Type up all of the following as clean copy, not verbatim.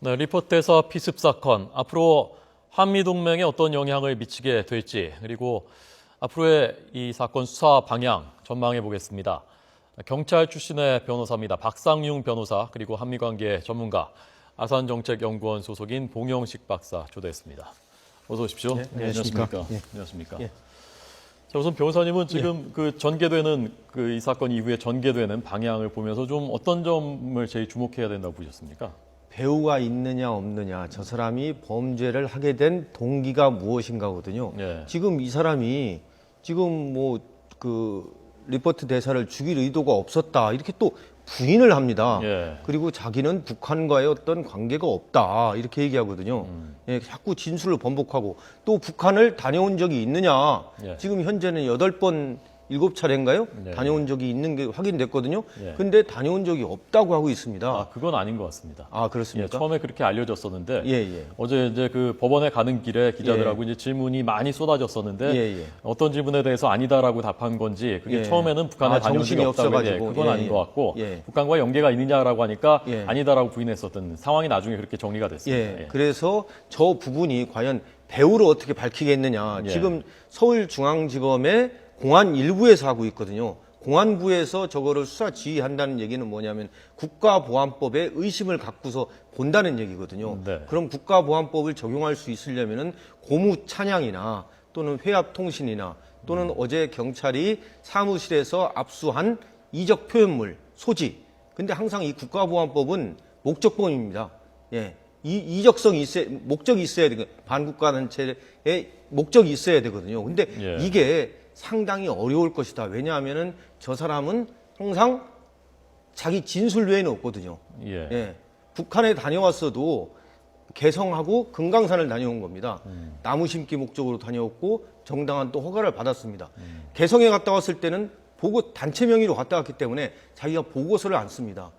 네, 리포트에서 피습 사건, 앞으로 한미동맹에 어떤 영향을 미치게 될지, 그리고 앞으로의 이 사건 수사 방향 전망해 보겠습니다. 경찰 출신의 변호사입니다. 박상용 변호사, 그리고 한미관계 전문가, 아산정책연구원 소속인 봉영식 박사 초대했습니다. 어서 오십시오. 네, 안녕하십니까. 안녕하십니까. 예. 자, 우선 변호사님은 지금 그 전개되는 이 사건 이후에 전개되는 방향을 보면서 좀 어떤 점을 제일 주목해야 된다고 보셨습니까? 배우가 있느냐 없느냐, 저 사람이 범죄를 하게 된 동기가 무엇인가거든요. 예. 지금 이 사람이 지금 리포트 대사를 죽일 의도가 없었다, 이렇게 또 부인을 합니다. 예. 그리고 자기는 북한과의 어떤 관계가 없다, 이렇게 얘기하거든요. 예, 자꾸 진술을 번복하고, 또 북한을 다녀온 적이 있느냐. 예. 지금 현재는 8번, 7차례인가요? 네. 다녀온 적이 있는 게 확인됐거든요. 예. 근데 다녀온 적이 없다고 하고 있습니다. 아, 그건 아닌 것 같습니다. 아, 예, 그렇습니까? 처음에 그렇게 알려졌었는데 예. 어제 이제 그 법원에 가는 길에 기자들하고 이제 질문이 많이 쏟아졌었는데 예. 어떤 질문에 대해서 아니다라고 답한 건지 그게 예. 처음에는 북한에 다녀온 적이 정신이 없다고 했는데 없어가지고. 그건 아닌 것 같고 예. 북한과 연계가 있느냐라고 하니까 예. 아니다라고 부인했었던 상황이 나중에 그렇게 정리가 됐습니다. 예. 그래서 저 부분이 과연 배우로 어떻게 밝히겠느냐. 예. 지금 서울중앙지검의 공안 일부에서 하고 있거든요. 공안부에서 저거를 수사 지휘한다는 얘기는 뭐냐면 국가보안법에 의심을 갖고서 본다는 얘기거든요. 네. 그럼 국가보안법을 적용할 수 있으려면은 고무찬양이나 또는 회합통신이나 또는 어제 경찰이 사무실에서 압수한 이적 표현물, 소지. 근데 항상 이 국가보안법은 목적범입니다. 예. 이적성이 있어야, 목적이 있어야 되고, 반국가단체의 목적이 있어야 되거든요. 근데 예. 이게 상당히 어려울 것이다. 왜냐하면은 저 사람은 항상 자기 진술 외에는 없거든요. 예. 예. 북한에 다녀왔어도 개성하고 금강산을 다녀온 겁니다. 나무 심기 목적으로 다녀왔고 정당한 또 허가를 받았습니다. 개성에 갔다 왔을 때는 보고 단체 명의로 갔다 왔기 때문에 자기가 보고서를 안 씁니다.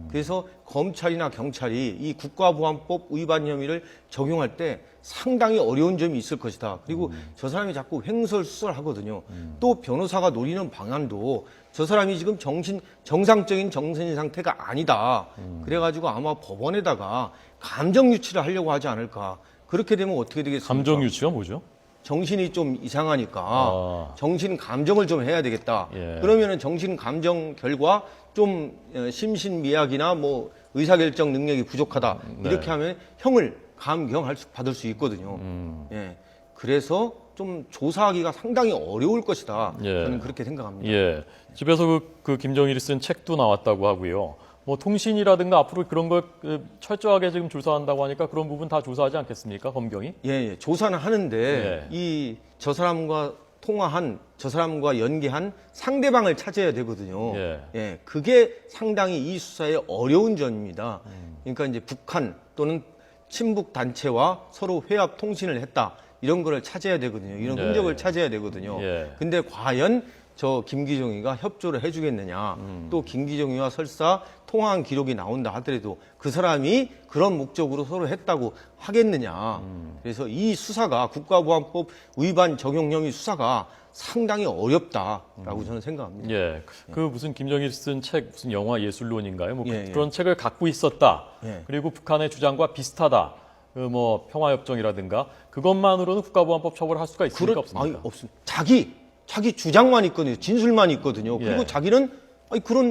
그래서 검찰이나 경찰이 이 국가보안법 위반 혐의를 적용할 때 상당히 어려운 점이 있을 것이다. 그리고 저 사람이 자꾸 횡설수설하거든요. 또 변호사가 노리는 방안도 저 사람이 지금 정상적인 정신 상태가 아니다. 그래가지고 아마 법원에다가 감정 유치를 하려고 하지 않을까. 그렇게 되면 어떻게 되겠습니까? 감정 유치가 뭐죠? 정신이 좀 이상하니까 아. 정신 감정을 좀 해야 되겠다. 예. 그러면은 정신 감정 결과 좀 심신미약이나 뭐 의사결정 능력이 부족하다. 네. 이렇게 하면 형을 받을 수 있거든요. 예. 그래서 좀 조사하기가 상당히 어려울 것이다. 예. 저는 그렇게 생각합니다. 예. 집에서 그 김정일이 쓴 책도 나왔다고 하고요. 뭐 통신이라든가 앞으로 그런 걸 철저하게 지금 조사한다고 하니까 그런 부분 다 조사하지 않겠습니까? 검경이? 예. 조사는 하는데 예. 저 사람과 통화한, 저 사람과 연계한 상대방을 찾아야 되거든요. 예. 그게 상당히 이 수사의 어려운 점입니다. 그러니까 이제 북한 또는 친북 단체와 서로 회합 통신을 했다. 이런 거를 찾아야 되거든요. 이런 예. 흔적을 찾아야 되거든요. 예. 근데 과연 저 김기정이가 협조를 해주겠느냐. 또 김기정이와 설사 통화한 기록이 나온다 하더라도 그 사람이 그런 목적으로 서로 했다고 하겠느냐. 그래서 이 수사가 국가보안법 위반 적용 혐의 수사가 상당히 어렵다라고 저는 생각합니다. 예. 그 무슨 김정일 쓴 책 무슨 영화 예술론인가요? 뭐 예. 그런 책을 갖고 있었다. 예. 그리고 북한의 주장과 비슷하다. 그 뭐 평화협정이라든가 그것만으로는 국가보안법 처벌을 할 수가 있습니까? 없습니까? 없습니다. 자기 주장만 있거든요. 진술만 있거든요. 그리고 예. 자기는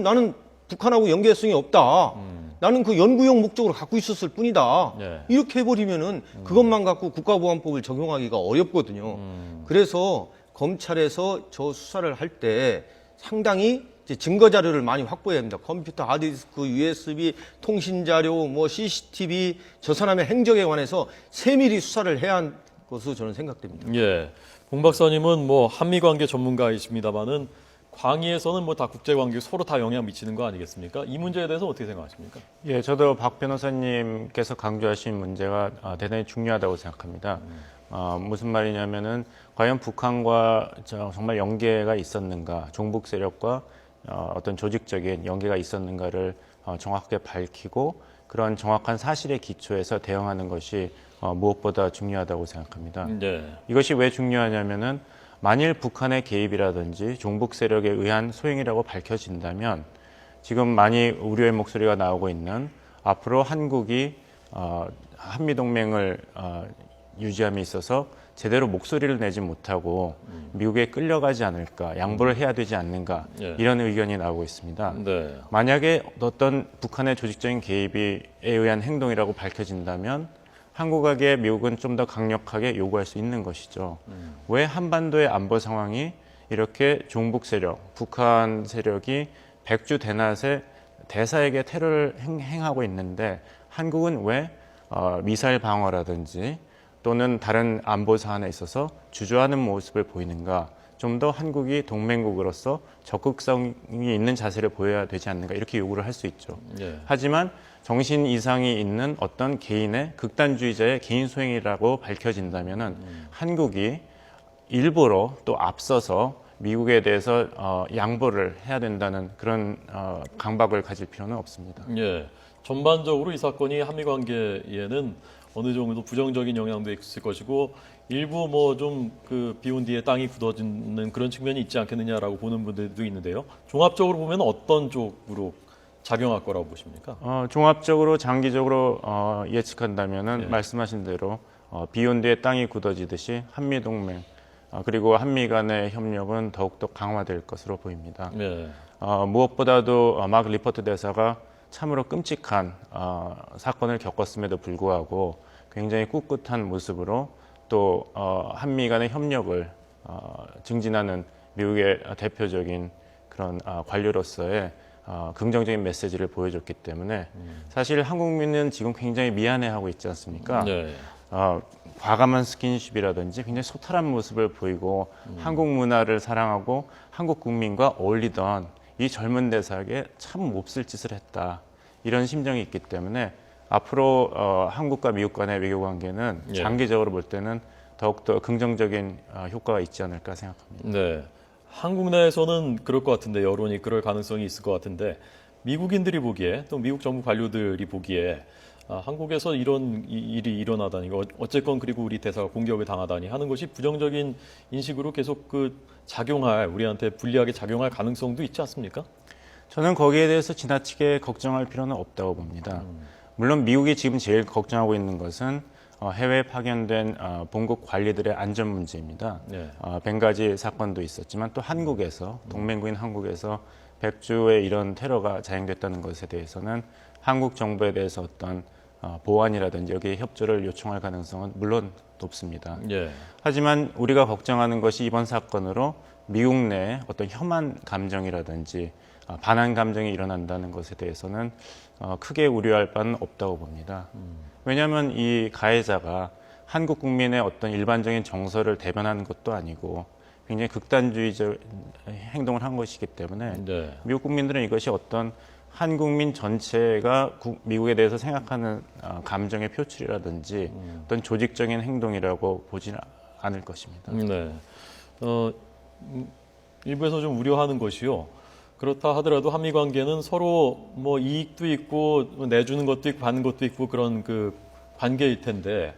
나는 북한하고 연계성이 없다. 나는 그 연구용 목적으로 갖고 있었을 뿐이다. 예. 이렇게 해버리면은 그것만 갖고 국가보안법을 적용하기가 어렵거든요. 그래서 검찰에서 저 수사를 할 때 상당히 이제 증거 자료를 많이 확보해야 합니다. 컴퓨터, 하드디스크, USB, 통신 자료, 뭐 CCTV, 저 사람의 행적에 관해서 세밀히 수사를 해야 할 것으로 저는 생각됩니다. 예. 봉 박사님은 뭐 한미 관계 전문가이십니다만은 광의에서는 뭐 다 국제 관계 서로 다 영향 미치는 거 아니겠습니까? 이 문제에 대해서 어떻게 생각하십니까? 예, 저도 박 변호사님께서 강조하신 문제가 대단히 중요하다고 생각합니다. 무슨 말이냐면은 과연 북한과 정말 연계가 있었는가, 종북 세력과 어떤 조직적인 연계가 있었는가를 정확하게 밝히고 그런 정확한 사실에 기초해서 대응하는 것이 무엇보다 중요하다고 생각합니다. 네. 이것이 왜 중요하냐면은 만일 북한의 개입이라든지 종북 세력에 의한 소행이라고 밝혀진다면 지금 많이 우려의 목소리가 나오고 있는 앞으로 한국이 한미 동맹을 유지함에 있어서 제대로 목소리를 내지 못하고 미국에 끌려가지 않을까, 양보를 해야 되지 않는가 예. 이런 의견이 나오고 있습니다. 네. 만약에 어떤 북한의 조직적인 개입에 의한 행동이라고 밝혀진다면 한국에게 미국은 좀 더 강력하게 요구할 수 있는 것이죠. 왜 한반도의 안보 상황이 이렇게 종북 세력, 북한 세력이 백주 대낮에 대사에게 테러를 행하고 있는데 한국은 왜 미사일 방어라든지 또는 다른 안보 사안에 있어서 주저하는 모습을 보이는가? 좀 더 한국이 동맹국으로서 적극성이 있는 자세를 보여야 되지 않는가? 이렇게 요구를 할 수 있죠. 예. 하지만 정신 이상이 있는 어떤 개인의 극단주의자의 개인 소행이라고 밝혀진다면은 한국이 일부러 또 앞서서 미국에 대해서 양보를 해야 된다는 그런 강박을 가질 필요는 없습니다. 예. 전반적으로 이 사건이 한미 관계에는 어느 정도 부정적인 영향도 있을 것이고 일부 뭐 좀 그 비온 뒤에 땅이 굳어지는 그런 측면이 있지 않겠느냐라고 보는 분들도 있는데요. 종합적으로 보면 어떤 쪽으로 작용할 거라고 보십니까? 종합적으로 장기적으로 예측한다면은 네. 말씀하신 대로 비온 뒤에 땅이 굳어지듯이 한미 동맹 그리고 한미 간의 협력은 더욱더 강화될 것으로 보입니다. 네. 무엇보다도 막 리포트 대사가 참으로 끔찍한 사건을 겪었음에도 불구하고 굉장히 꿋꿋한 모습으로 또 한미 간의 협력을 증진하는 미국의 대표적인 그런 관료로서의 긍정적인 메시지를 보여줬기 때문에 사실 한국민은 지금 굉장히 미안해하고 있지 않습니까? 네. 과감한 스킨십이라든지 굉장히 소탈한 모습을 보이고 한국 문화를 사랑하고 한국 국민과 어울리던 이 젊은 대사에게 참 몹쓸 짓을 했다. 이런 심정이 있기 때문에 앞으로 한국과 미국 간의 외교 관계는 예. 장기적으로 볼 때는 더욱더 긍정적인 효과가 있지 않을까 생각합니다. 네. 한국 내에서는 그럴 것 같은데 여론이 그럴 가능성이 있을 것 같은데 미국인들이 보기에 또 미국 정부 관료들이 보기에 한국에서 이런 일이 일어나다니 어쨌건 그리고 우리 대사가 공격을 당하다니 하는 것이 부정적인 인식으로 계속 우리한테 불리하게 작용할 가능성도 있지 않습니까? 저는 거기에 대해서 지나치게 걱정할 필요는 없다고 봅니다. 물론 미국이 지금 제일 걱정하고 있는 것은 해외에 파견된 본국 관리들의 안전 문제입니다. 네. 벵가지 사건도 있었지만 또 한국에서 동맹국인 한국에서 백주에 이런 테러가 자행됐다는 것에 대해서는 한국 정부에 대해서 어떤 보완이라든지 여기에 협조를 요청할 가능성은 물론 높습니다. 예. 하지만 우리가 걱정하는 것이 이번 사건으로 미국 내에 어떤 혐한 감정이라든지 반한 감정이 일어난다는 것에 대해서는 크게 우려할 바는 없다고 봅니다. 왜냐하면 이 가해자가 한국 국민의 어떤 일반적인 정서를 대변하는 것도 아니고 굉장히 극단주의적 행동을 한 것이기 때문에 네. 미국 국민들은 이것이 어떤 한국민 전체가 미국에 대해서 생각하는 감정의 표출이라든지 어떤 조직적인 행동이라고 보지는 않을 것입니다. 네. 일부에서 좀 우려하는 것이요. 그렇다 하더라도 한미 관계는 서로 뭐 이익도 있고 내주는 것도 있고 받는 것도 있고 그런 그 관계일 텐데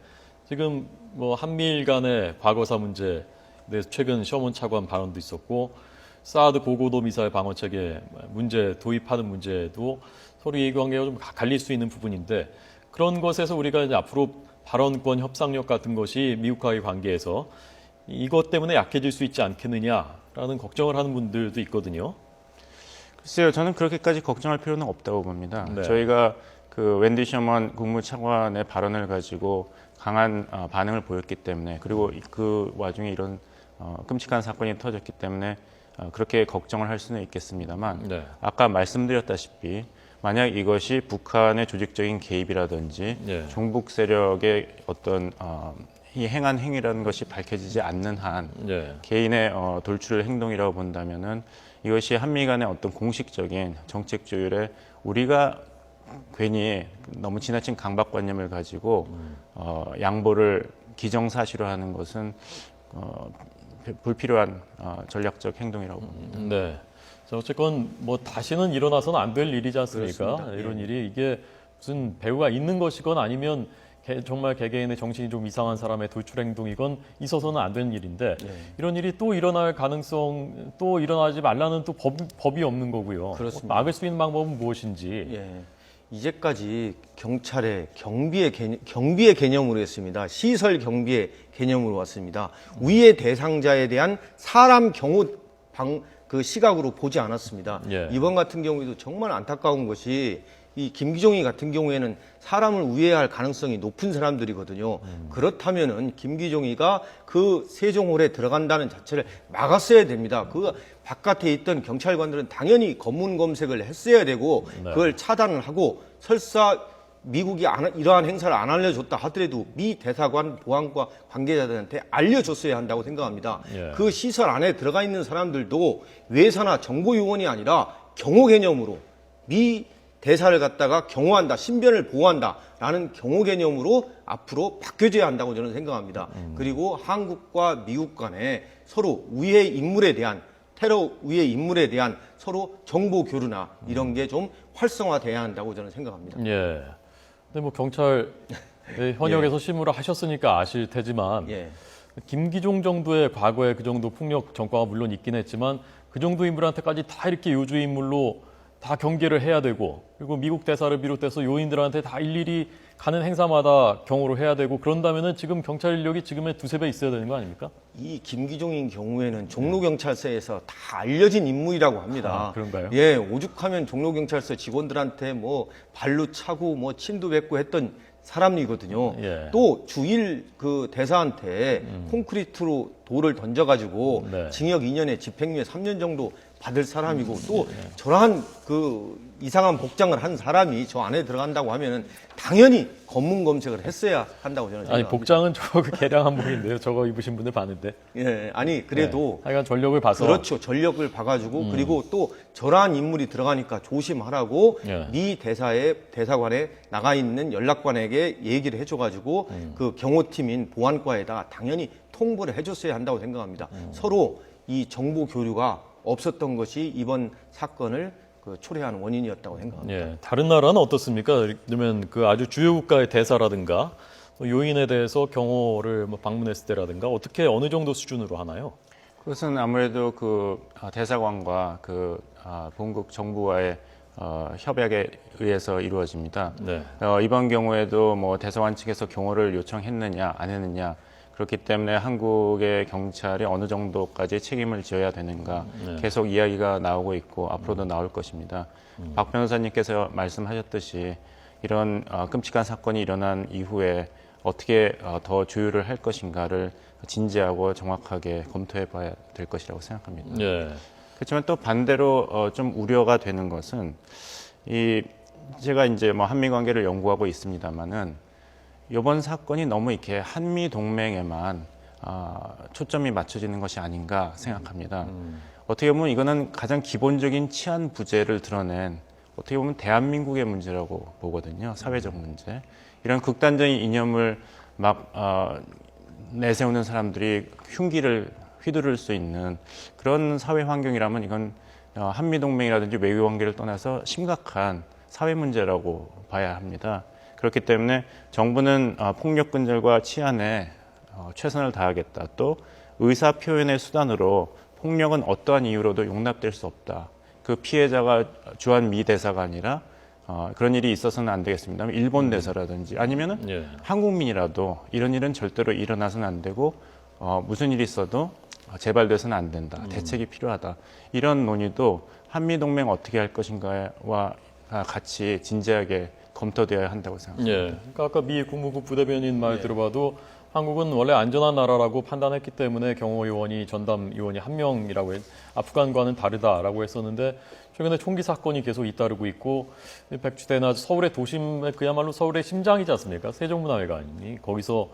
지금 뭐 한미일 간의 과거사 문제 대해서 최근 셔먼 차관 발언도 있었고 사드 고고도 미사일 방어 체계 문제 도입하는 문제도 서로 이해관계가 좀 갈릴 수 있는 부분인데 그런 것에서 우리가 이제 앞으로 발언권 협상력 같은 것이 미국과의 관계에서 이것 때문에 약해질 수 있지 않겠느냐라는 걱정을 하는 분들도 있거든요. 글쎄요, 저는 그렇게까지 걱정할 필요는 없다고 봅니다. 네. 저희가 그 웬디 셔먼 국무차관의 발언을 가지고 강한 반응을 보였기 때문에 그리고 그 와중에 이런 끔찍한 사건이 터졌기 때문에 그렇게 걱정을 할 수는 있겠습니다만 네. 아까 말씀드렸다시피 만약 이것이 북한의 조직적인 개입이라든지 네. 종북 세력의 어떤 이 행한 행위라는 것이 밝혀지지 않는 한 네. 개인의 돌출 행동이라고 본다면은 이것이 한미 간의 어떤 공식적인 정책 조율에 우리가 괜히 너무 지나친 강박관념을 가지고 양보를 기정사실화하는 것은 불필요한 전략적 행동이라고 봅니다. 네. 자, 어쨌건 뭐 다시는 일어나서는 안 될 일이지 않습니까? 그렇습니다. 이런 일이 이게 무슨 배우가 있는 것이건 아니면 정말 개개인의 정신이 좀 이상한 사람의 돌출 행동이건 있어서는 안 되는 일인데 이런 일이 또 일어날 가능성 또 일어나지 말라는 또 법이 없는 거고요. 그렇습니다. 막을 수 있는 방법은 무엇인지 예. 이제까지 경찰의 경비의 개념으로 했습니다. 시설 경비의 개념으로 왔습니다. 위의 대상자에 대한 사람 경호 그 시각으로 보지 않았습니다. 예. 이번 같은 경우에도 정말 안타까운 것이 이 김기종이 같은 경우에는 사람을 우회할 가능성이 높은 사람들이거든요. 그렇다면은 김기종이가 그 세종홀에 들어간다는 자체를 막았어야 됩니다. 그 바깥에 있던 경찰관들은 당연히 검문 검색을 했어야 되고 네. 그걸 차단을 하고 설사 미국이 이러한 행사를 안 알려줬다 하더라도 미 대사관 보안과 관계자들한테 알려줬어야 한다고 생각합니다. 예. 그 시설 안에 들어가 있는 사람들도 외사나 정보요원이 아니라 경호 개념으로 미 대사를 갖다가 경호한다, 신변을 보호한다라는 경호 개념으로 앞으로 바뀌어져야 한다고 저는 생각합니다. 그리고 한국과 미국 간에 서로 우회 인물에 대한 테러 우회 인물에 대한 서로 정보 교류나 이런 게 좀 활성화돼야 한다고 저는 생각합니다. 예. 근데 뭐 경찰 현역에서 실무를 하셨으니까 아실 테지만 예. 김기종 정도의 과거에 그 정도 폭력 전과가 물론 있긴 했지만 그 정도 인물한테까지 다 이렇게 요주 인물로 다 경계를 해야 되고 그리고 미국 대사를 비롯해서 요인들한테 다 일일이 가는 행사마다 경호를 해야 되고 그런다면은 지금 경찰 인력이 지금의 두세 배 있어야 되는 거 아닙니까? 이 김기종인 경우에는 종로경찰서에서 다 알려진 인물이라고 합니다. 아, 그런가요? 예, 오죽하면 종로경찰서 직원들한테 뭐 발로 차고 뭐 침도 뱉고 했던 사람이거든요. 예. 또 주일 그 대사한테 콘크리트로 돌을 던져가지고 네. 징역 2년에 집행유예 3년 정도 받을 사람이고 또 저러한 그 이상한 복장을 한 사람이 저 안에 들어간다고 하면은 당연히 검문 검색을 했어야 한다고 저는 생각합니다. 아니 복장은 저거 그 개량 한복인데요. 저거 입으신 분들 봤는데. 예, 아니 그래도 하여간 전력을 봐서 그렇죠. 전력을 봐가지고 그리고 또 저러한 인물이 들어가니까 조심하라고 예. 미 대사관에 나가 있는 연락관에게 얘기를 해줘가지고 그 경호팀인 보안과에다 당연히 통보를 해줬어야 한다고 생각합니다. 서로 이 정보 교류가 없었던 것이 이번 사건을 그 초래한 원인이었다고 생각합니다. 예, 다른 나라는 어떻습니까? 예를 들면 그 아주 주요 국가의 대사라든가 또 요인에 대해서 경호를 뭐 방문했을 때라든가 어떻게 어느 정도 수준으로 하나요? 그것은 아무래도 그 대사관과 그 본국 정부와의 협약에 의해서 이루어집니다. 네. 이번 경우에도 뭐 대사관 측에서 경호를 요청했느냐 안 했느냐 그렇기 때문에 한국의 경찰이 어느 정도까지 책임을 지어야 되는가 계속 이야기가 나오고 있고 앞으로도 나올 것입니다. 박 변호사님께서 말씀하셨듯이 이런 끔찍한 사건이 일어난 이후에 어떻게 더 조율을 할 것인가를 진지하고 정확하게 검토해 봐야 될 것이라고 생각합니다. 예. 그렇지만 또 반대로 좀 우려가 되는 것은 제가 이제 뭐 한미 관계를 연구하고 있습니다만은 이번 사건이 너무 이렇게 한미 동맹에만 초점이 맞춰지는 것이 아닌가 생각합니다. 어떻게 보면 이거는 가장 기본적인 치안 부재를 드러낸 어떻게 보면 대한민국의 문제라고 보거든요. 사회적 문제. 이런 극단적인 이념을 막 내세우는 사람들이 흉기를 휘두를 수 있는 그런 사회 환경이라면 이건 한미 동맹이라든지 외교 관계를 떠나서 심각한 사회 문제라고 봐야 합니다. 그렇기 때문에 정부는 폭력 근절과 치안에 최선을 다하겠다. 또 의사 표현의 수단으로 폭력은 어떠한 이유로도 용납될 수 없다. 그 피해자가 주한 미 대사가 아니라 그런 일이 있어서는 안 되겠습니다. 일본 대사라든지 아니면은 예. 한국민이라도 이런 일은 절대로 일어나서는 안 되고 무슨 일이 있어도 재발돼서는 안 된다. 대책이 필요하다. 이런 논의도 한미 동맹 어떻게 할 것인가와 같이 진지하게 검토되어야 한다고 생각합니다. 예. 그러니까 아까 미 국무부 부대변인 말 들어봐도 한국은 원래 안전한 나라라고 판단했기 때문에 경호 요원이 전담 요원이 한 명이라고 아프간과는 다르다라고 했었는데 최근에 총기 사건이 계속 잇따르고 있고 백주대나 서울의 도심에 그야말로 서울의 심장이지 않습니까? 세종문화회관이 거기서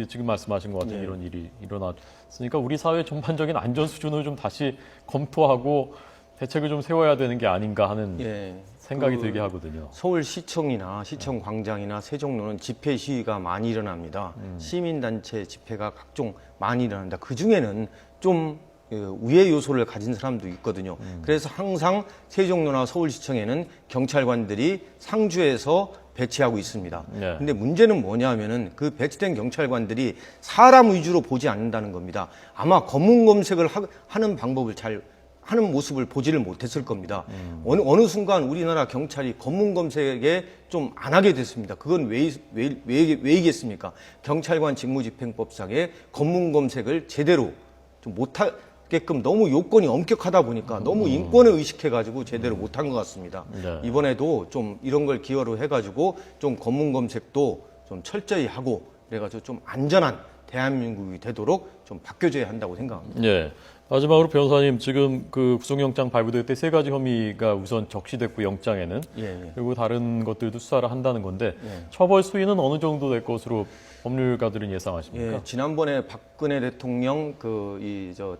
지금 말씀하신 것 같은 이런 일이 일어났으니까 우리 사회 전반적인 안전 수준을 좀 다시 검토하고 대책을 좀 세워야 되는 게 아닌가 하는 생각이 들게 하거든요. 서울시청이나 시청 광장이나 세종로는 집회 시위가 많이 일어납니다. 시민단체 집회가 각종 많이 일어납니다. 그중에는 좀 우회 요소를 가진 사람도 있거든요. 그래서 항상 세종로나 서울시청에는 경찰관들이 상주해서 배치하고 있습니다. 네. 근데 문제는 뭐냐면은 그 배치된 경찰관들이 사람 위주로 보지 않는다는 겁니다. 아마 검문 검색을 하는 방법을 잘 하는 모습을 보지를 못했을 겁니다. 어느 순간 우리나라 경찰이 검문 검색에 좀 안 하게 됐습니다. 그건 왜이겠습니까? 경찰관 직무집행법상의 검문 검색을 제대로 좀 못하게끔 너무 요건이 엄격하다 보니까 너무 인권을 의식해가지고 제대로 못한 것 같습니다. 네. 이번에도 좀 이런 걸 기여로 해가지고 좀 검문 검색도 좀 철저히 하고 그래가지고 좀 안전한 대한민국이 되도록 좀 바뀌어줘야 한다고 생각합니다. 예. 마지막으로 변호사님, 지금 그 구속영장 발부될 때 세 가지 혐의가 우선 적시됐고 영장에는 예. 그리고 다른 것들도 수사를 한다는 건데 예. 처벌 수위는 어느 정도 될 것으로 법률가들은 예상하십니까? 예, 지난번에 박근혜 대통령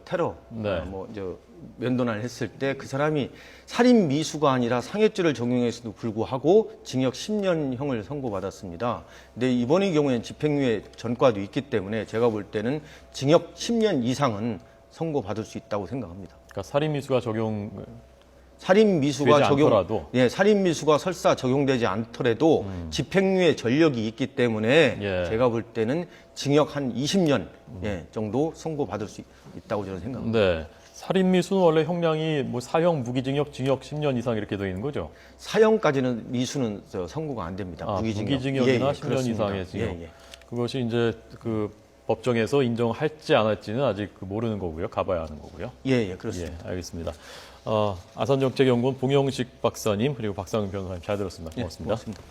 테러 네. 면도날 했을 때 그 사람이 살인 미수가 아니라 상해죄를 적용했음에도 불구하고 징역 10년형을 선고받았습니다. 근데 이번의 경우에는 집행유예 전과도 있기 때문에 제가 볼 때는 징역 10년 이상은 선고받을 수 있다고 생각합니다. 그러니까 살인 미수가 적용 살인 미수가 되지 않더라도? 살인 미수가 설사 적용되지 않더라도 집행유예 전력이 있기 때문에 예. 제가 볼 때는 징역 한 20년 정도 선고받을 수 있다고 저는 생각합니다. 네. 살인 미수는 원래 형량이 뭐 사형, 무기징역, 징역 10년 이상 이렇게 되어 있는 거죠? 사형까지는 미수는 선고가 안 됩니다. 아, 무기징역. 무기징역이나 10년 그렇습니다. 이상의 징역. 예. 그것이 이제 그 법정에서 인정할지 안 할지는 아직 모르는 거고요. 가봐야 하는 거고요. 예, 그렇습니다. 예, 알겠습니다. 아산정책연구원 봉영식 박사님 그리고 박상은 변호사님 잘 들었습니다. 고맙습니다. 고맙습니다.